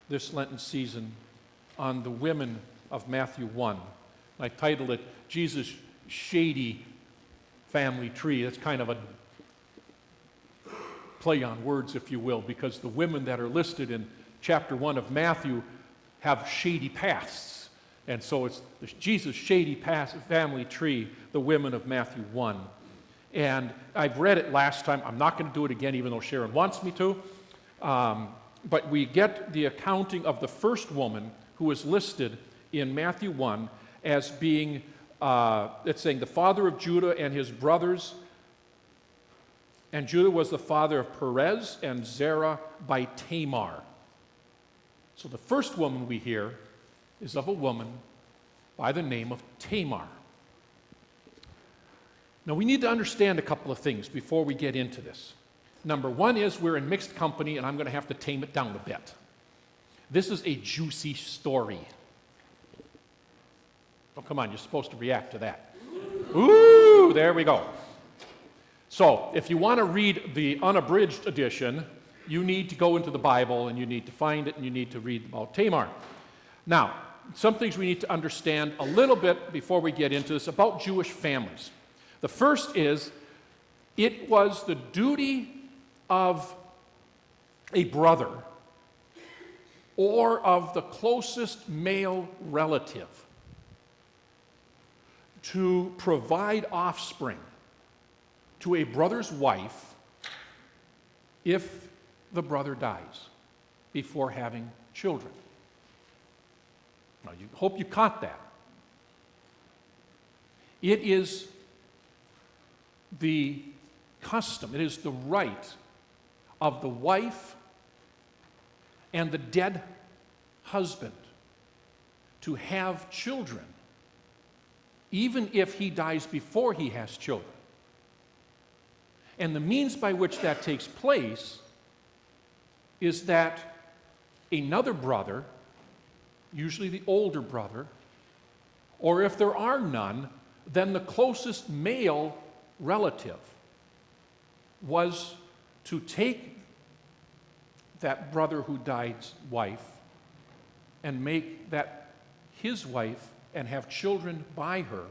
this Lenten season on the women of Matthew 1. I titled it, Jesus' Shady Family Tree. That's kind of a play on words, if you will, because the women that are listed in chapter 1 of Matthew have shady pasts. And so it's Jesus' shady family tree, the women of Matthew 1. And I've read it last time. I'm not going to do it again, even though Sharon wants me to. But we get the accounting of the first woman who is listed in Matthew 1 as being, it's saying, the father of Judah and his brothers. And Judah was the father of Perez and Zerah by Tamar. So the first woman we hear is of a woman by the name of Tamar. Now we need to understand a couple of things before we get into this. Number one is we're in mixed company, and I'm going to have to tame it down a bit. This is a juicy story. Oh, come on, you're supposed to react to that. Ooh, there we go. So, if you want to read the unabridged edition, you need to go into the Bible, and you need to find it, and you need to read about Tamar. Now, some things we need to understand a little bit before we get into this about Jewish families. The first is, it was the duty of a brother or of the closest male relative to provide offspring to a brother's wife if the brother dies before having children. Now, you hope you caught that. It is the custom, it is the right of the wife and the dead husband to have children, even if he dies before he has children. And the means by which that takes place is that another brother, usually the older brother, or if there are none, then the closest male relative was to take that brother who died's wife and make that his wife and have children by her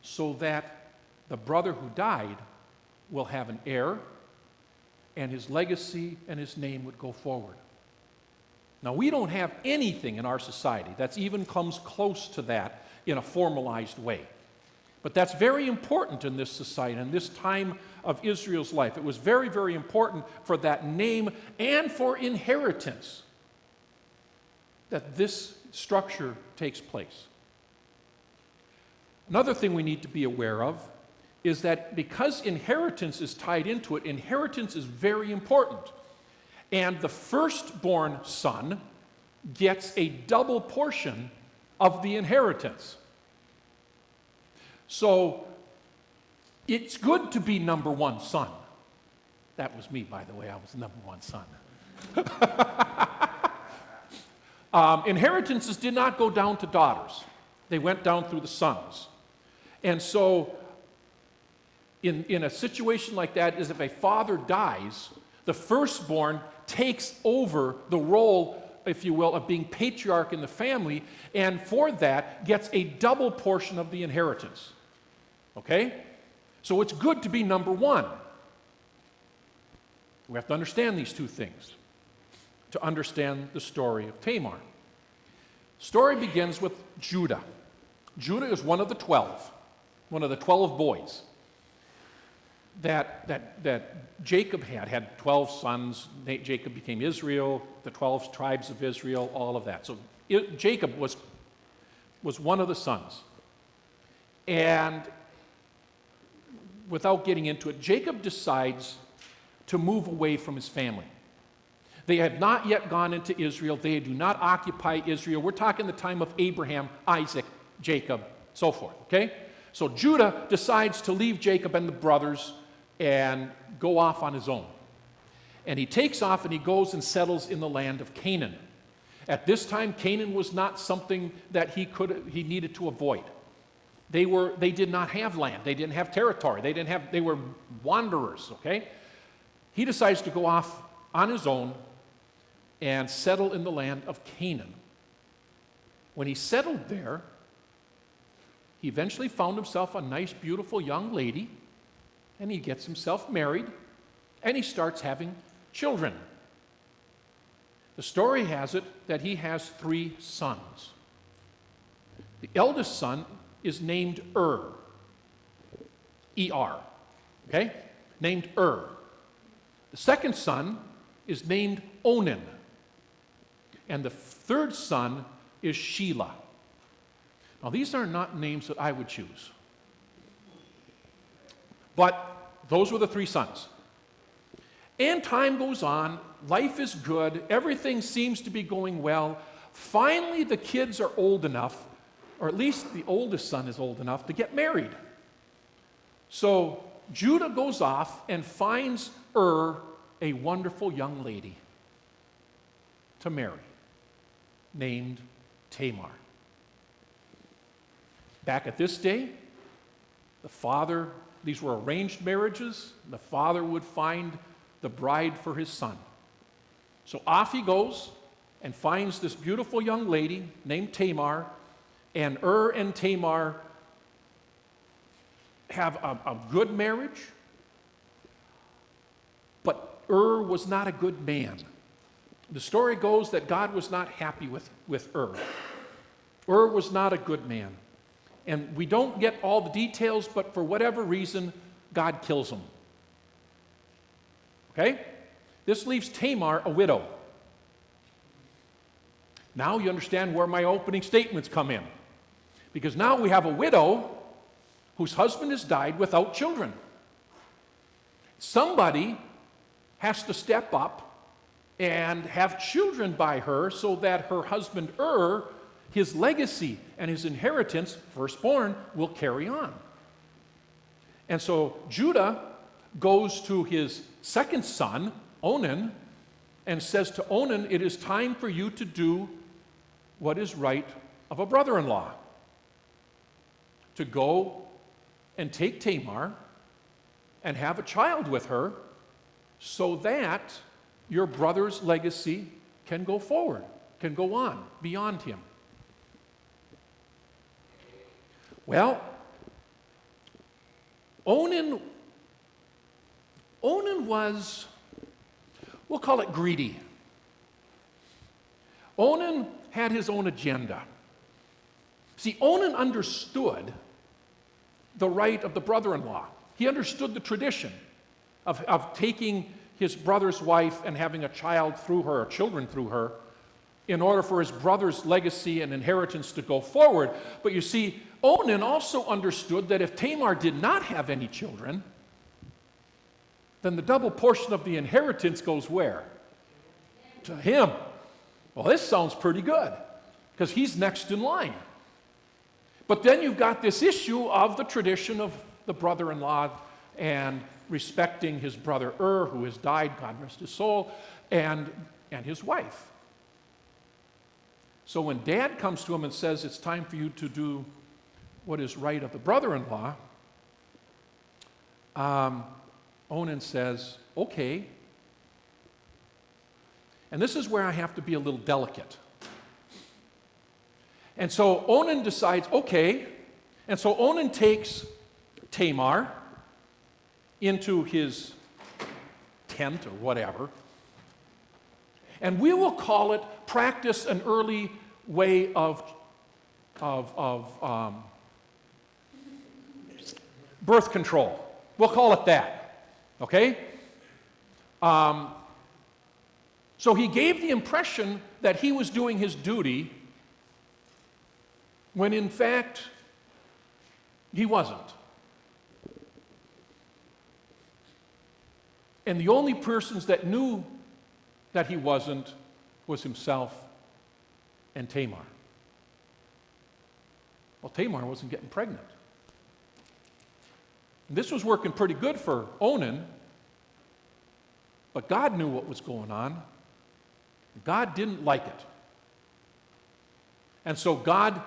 so that the brother who died will have an heir and his legacy and his name would go forward. Now, we don't have anything in our society that even comes close to that in a formalized way. But that's very important in this society, in this time of Israel's life. It was very, very important for that name and for inheritance that this structure takes place. Another thing we need to be aware of is that because inheritance is tied into it, inheritance is very important. And the firstborn son gets a double portion of the inheritance. So it's good to be number one son. That was me, by the way. I was the number one son. Inheritances did not go down to daughters. They went down through the sons. And so in a situation like that, is if a father dies, the firstborn takes over the role, if you will, of being patriarch in the family, and for that gets a double portion of the inheritance. Okay? So it's good to be number one. We have to understand these two things to understand the story of Tamar. Story begins with Judah. Judah is one of the 12 boys that Jacob had 12 sons. Jacob became Israel, the 12 tribes of Israel, all of that. So Jacob was one of the sons. And without getting into it, Jacob decides to move away from his family. They have not yet gone into Israel. They do not occupy Israel. We're talking the time of Abraham, Isaac, Jacob, so forth, okay? So Judah decides to leave Jacob and the brothers and go off on his own. And he takes off and he goes and settles in the land of Canaan. At this time, Canaan was not something that he needed to avoid. They did not have land. They didn't have territory. They were wanderers, okay? He decides to go off on his own and settle in the land of Canaan. When he settled there, he eventually found himself a nice, beautiful young lady, and he gets himself married, and he starts having children. The story has it that he has 3 sons. The eldest son is named E-R, okay? Named The second son is named Onan, and the third son is Shelah. Now, these are not names that I would choose, but those were the 3 sons. And time goes on, life is good, everything seems to be going well. Finally, the kids are old enough, or at least the oldest son is old enough to get married. So Judah goes off and finds a wonderful young lady to marry, named Tamar. Back at this day, these were arranged marriages. The father would find the bride for his son. So off he goes and finds this beautiful young lady named Tamar, and and Tamar have a good marriage, but was not a good man. The story goes that God was not happy with was not a good man. And we don't get all the details, but for whatever reason, God kills him. Okay? This leaves Tamar a widow. Now you understand where my opening statements come in. Because now we have a widow whose husband has died without children. Somebody has to step up and have children by her so that her husband his legacy and his inheritance, firstborn, will carry on. And so Judah goes to his second son, Onan, and says to Onan, "It is time for you to do what is right of a brother-in-law, to go and take Tamar and have a child with her so that your brother's legacy can go forward, can go on beyond him." Well, Onan was, we'll call it greedy. Onan had his own agenda. See, Onan understood the right of the brother-in-law. He understood the tradition of taking his brother's wife and having a child through her, or children through her, in order for his brother's legacy and inheritance to go forward. But you see, Onan also understood that if Tamar did not have any children, then the double portion of the inheritance goes where? To him. Well, this sounds pretty good, because he's next in line. But then you've got this issue of the tradition of the brother-in-law and respecting his brother who has died, God rest his soul, and his wife. So when Dad comes to him and says, "It's time for you to do what is right of the brother-in-law," Onan says, "Okay." And this is where I have to be a little delicate. And so Onan decides, okay. And so Onan takes Tamar into his tent or whatever, and we will call it practice an early way of birth control. We'll call it that, okay? So he gave the impression that he was doing his duty when in fact he wasn't. And the only persons that knew that he wasn't was himself and Tamar. Well, Tamar wasn't getting pregnant. And this was working pretty good for Onan, but God knew what was going on. God didn't like it. And so God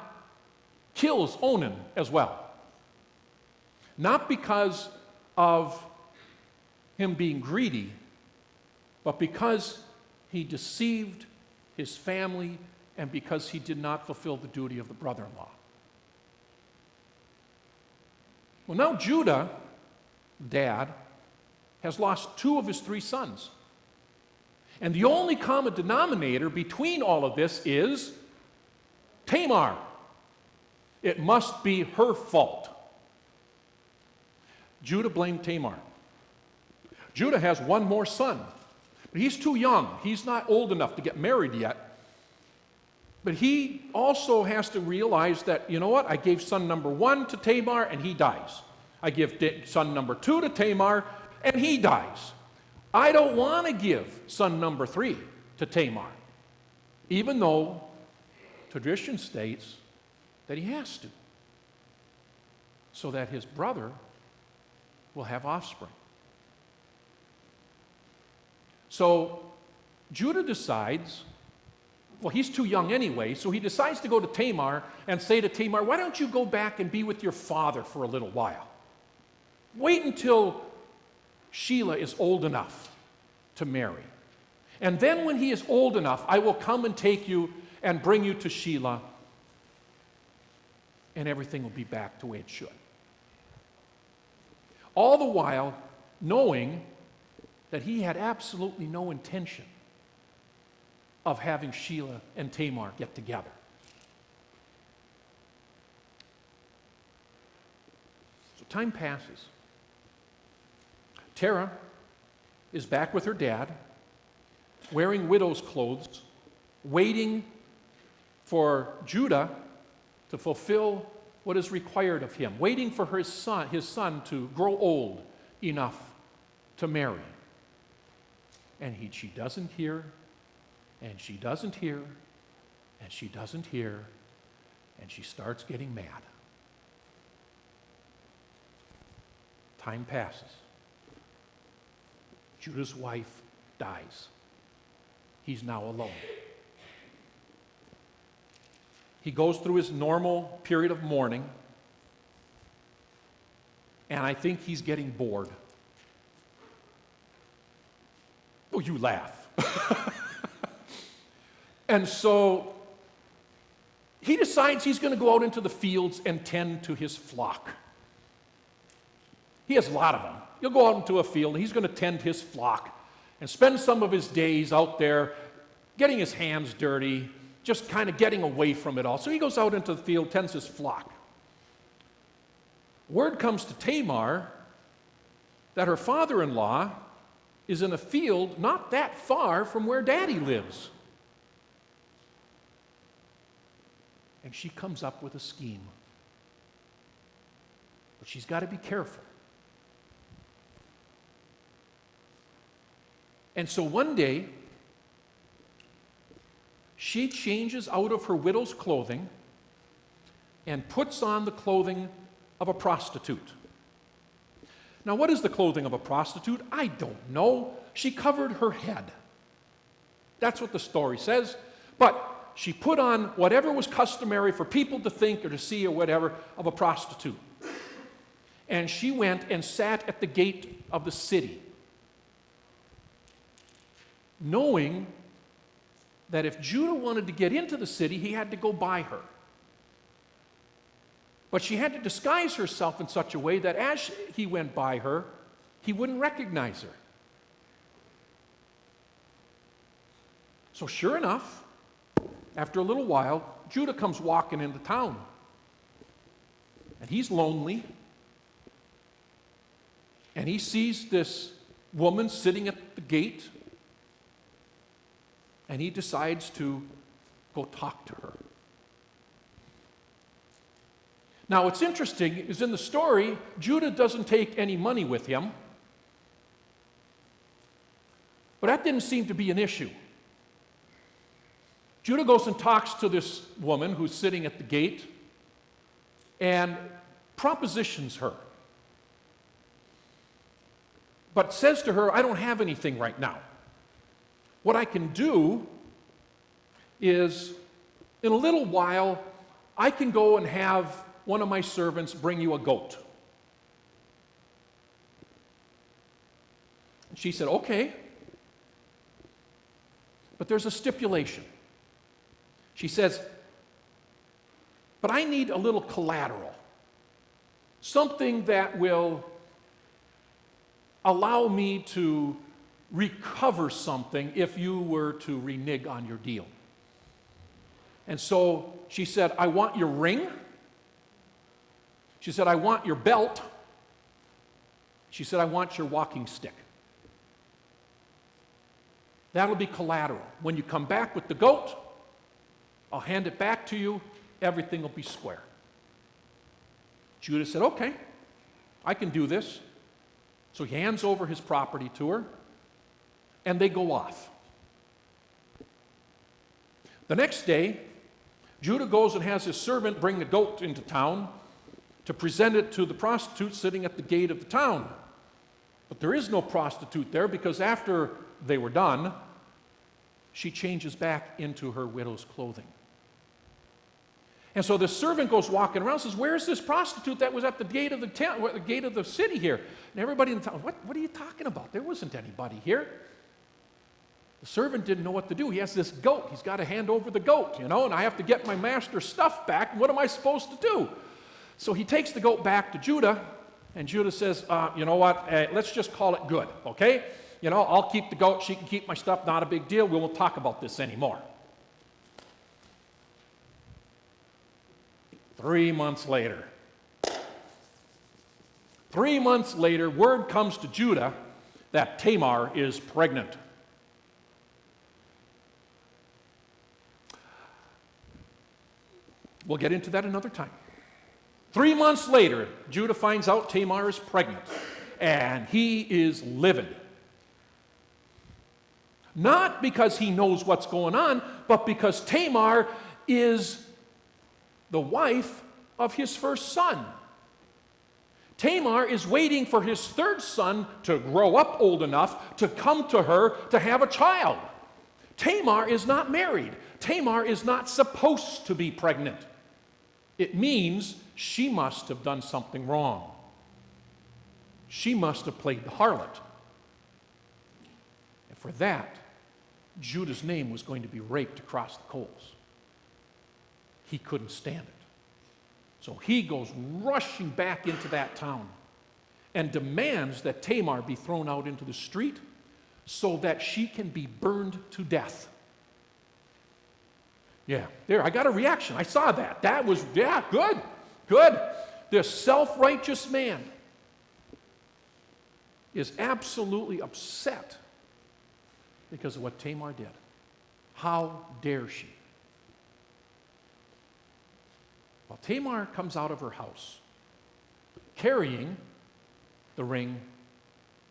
kills Onan as well. Not because of him being greedy, but because he deceived his family and because he did not fulfill the duty of the brother-in-law. Well, now Judah, dad, has lost 2 of his 3 sons. And the only common denominator between all of this is Tamar. It must be her fault. Judah blamed Tamar. Judah has 1 more son, but he's too young. He's not old enough to get married yet. But he also has to realize that, you know what, I gave son number 1 to Tamar and he dies. I give son number 2 to Tamar and he dies. I don't want to give son number 3 to Tamar, even though tradition states that he has to, so that his brother will have offspring. So Judah decides, well, he's too young anyway, so he decides to go to Tamar and say to Tamar, why don't you go back and be with your father for a little while? Wait until Sheila is old enough to marry. And then when he is old enough, I will come and take you and bring you to Sheila, and everything will be back the way it should. All the while knowing that he had absolutely no intention of having Sheila and Tamar get together. So time passes. Terah is back with her dad, wearing widow's clothes, waiting for Judah to fulfill what is required of him, waiting for his son to grow old enough to marry. And she doesn't hear, and she doesn't hear, and she doesn't hear, and she starts getting mad. Time passes. Judah's wife dies. He's now alone. He goes through his normal period of mourning, and I think he's getting bored. Oh, you laugh. And so he decides he's going to go out into the fields and tend to his flock. He has a lot of them. He'll go out into a field and he's going to tend his flock and spend some of his days out there getting his hands dirty, just kind of getting away from it all. So he goes out into the field, tends his flock. Word comes to Tamar that her father-in-law is in a field not that far from where Daddy lives. And she comes up with a scheme. But she's got to be careful. And so one day, she changes out of her widow's clothing and puts on the clothing of a prostitute. Now, what is the clothing of a prostitute? I don't know. She covered her head. That's what the story says. But she put on whatever was customary for people to think or to see or whatever of a prostitute. And she went and sat at the gate of the city, knowing that if Judah wanted to get into the city, he had to go by her. But she had to disguise herself in such a way that as he went by her, he wouldn't recognize her. So sure enough, after a little while, Judah comes walking into town. And he's lonely. And he sees this woman sitting at the gate. And he decides to go talk to her. Now, what's interesting is in the story, Judah doesn't take any money with him. But that didn't seem to be an issue. Judah goes and talks to this woman who's sitting at the gate and propositions her. But says to her, I don't have anything right now. What I can do is, in a little while, I can go and have one of my servants bring you a goat. And she said, okay. But there's a stipulation. She says, but I need a little collateral, something that will allow me to recover something if you were to renege on your deal. And so she said, I want your ring. She said, I want your belt. She said, I want your walking stick. That'll be collateral. When you come back with the goat, I'll hand it back to you. Everything will be square. Judah said, okay, I can do this. So he hands over his property to her, and they go off. The next day, Judah goes and has his servant bring the goat into town to present it to the prostitute sitting at the gate of the town. But there is no prostitute there because after they were done, she changes back into her widow's clothing. And so the servant goes walking around and says, where's this prostitute that was at the gate of the town, the gate of the city here? And everybody in the town, what are you talking about? There wasn't anybody here. The servant didn't know what to do. He has this goat. He's got to hand over the goat, and I have to get my master's stuff back. What am I supposed to do? So he takes the goat back to Judah, and Judah says, you know what, let's just call it good, okay? I'll keep the goat. She can keep my stuff. Not a big deal. We won't talk about this anymore. 3 months later. 3 months later, word comes to Judah that Tamar is pregnant. We'll get into that another time. 3 months later, Judah finds out Tamar is pregnant, and he is livid. Not because he knows what's going on, but because Tamar is the wife of his first son. Tamar is waiting for his third son to grow up old enough to come to her to have a child. Tamar is not married. Tamar is not supposed to be pregnant. It means she must have done something wrong. She must have played the harlot. And for that, Judah's name was going to be raked across the coals. He couldn't stand it. So he goes rushing back into that town and demands that Tamar be thrown out into the street so that she can be burned to death. Yeah, there, I got a reaction. I saw that. That was, yeah, good. This self-righteous man is absolutely upset because of what Tamar did. How dare she? Well, Tamar comes out of her house carrying the ring,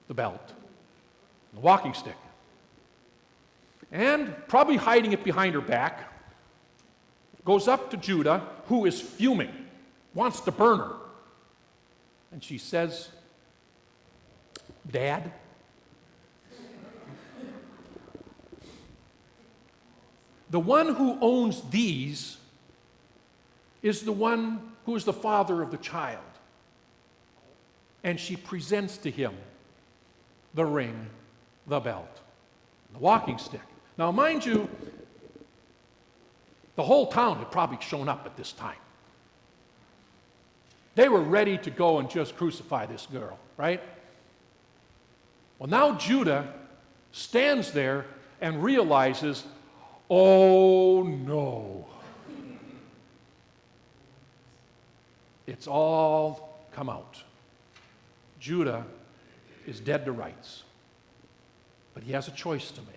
the belt, the walking stick, and probably hiding it behind her back, goes up to Judah, who is fuming, wants to burn her. And she says, Dad, the one who owns these is the one who is the father of the child. And she presents to him the ring, the belt, the walking stick. Now, mind you, the whole town had probably shown up at this time. They were ready to go and just crucify this girl, right? Well, now Judah stands there and realizes, oh no. It's all come out. Judah is dead to rights, but he has a choice to make.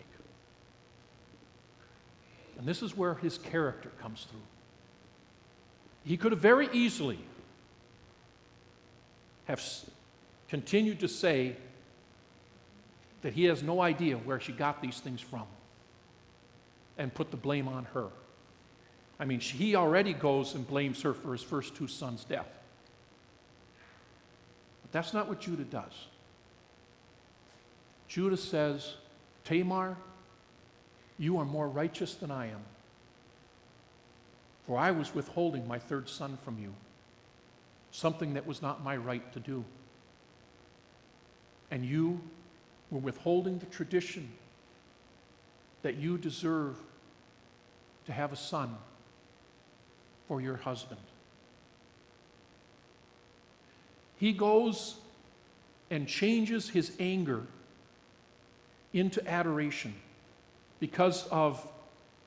And this is where his character comes through. He could have very easily have continued to say that he has no idea where she got these things from and put the blame on her. I mean, he already goes and blames her for his first two sons' death. But that's not what Judah does. Judah says, Tamar, you are more righteous than I am, for I was withholding my third son from you, something that was not my right to do. And you were withholding the tradition that you deserve to have a son for your husband. He goes and changes his anger into adoration because of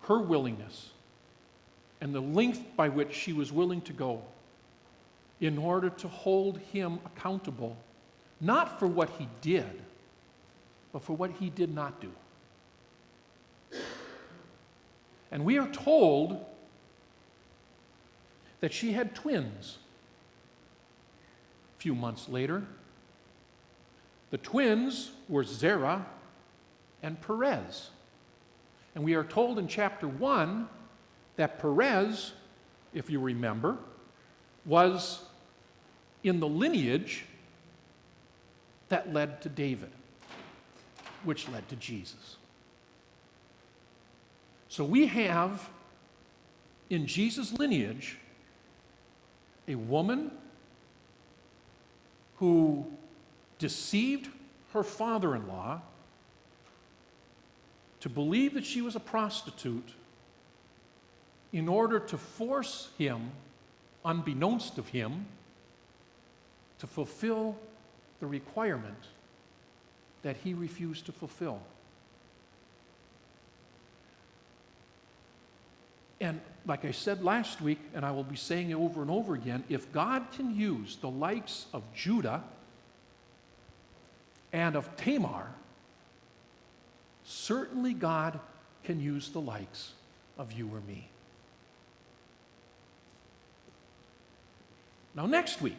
her willingness and the length by which she was willing to go in order to hold him accountable, not for what he did, but for what he did not do. And we are told that she had twins. A few months later, the twins were Zerah and Perez. And we are told in chapter 1 that Perez, if you remember, was in the lineage that led to David, which led to Jesus. So we have in Jesus' lineage a woman who deceived her father-in-law to believe that she was a prostitute in order to force him, unbeknownst of him, to fulfill the requirement that he refused to fulfill. And like I said last week, and I will be saying it over and over again, if God can use the likes of Judah and of Tamar, certainly God can use the likes of you or me. Now next week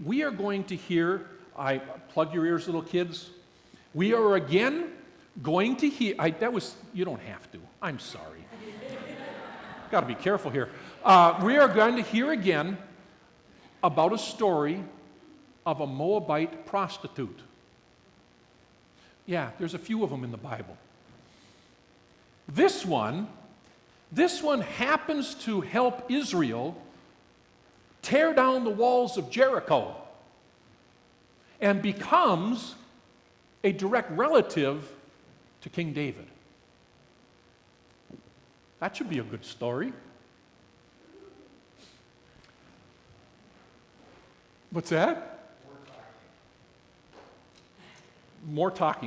we are going to hear, I plug your ears, little kids, we are again going to hear, you don't have to, I'm sorry. Got to be careful here. We are going to hear again about a story of a Moabite prostitute. Yeah, there's a few of them in the Bible. This one happens to help Israel tear down the walls of Jericho and becomes a direct relative to King David. That should be a good story. What's that? More talking.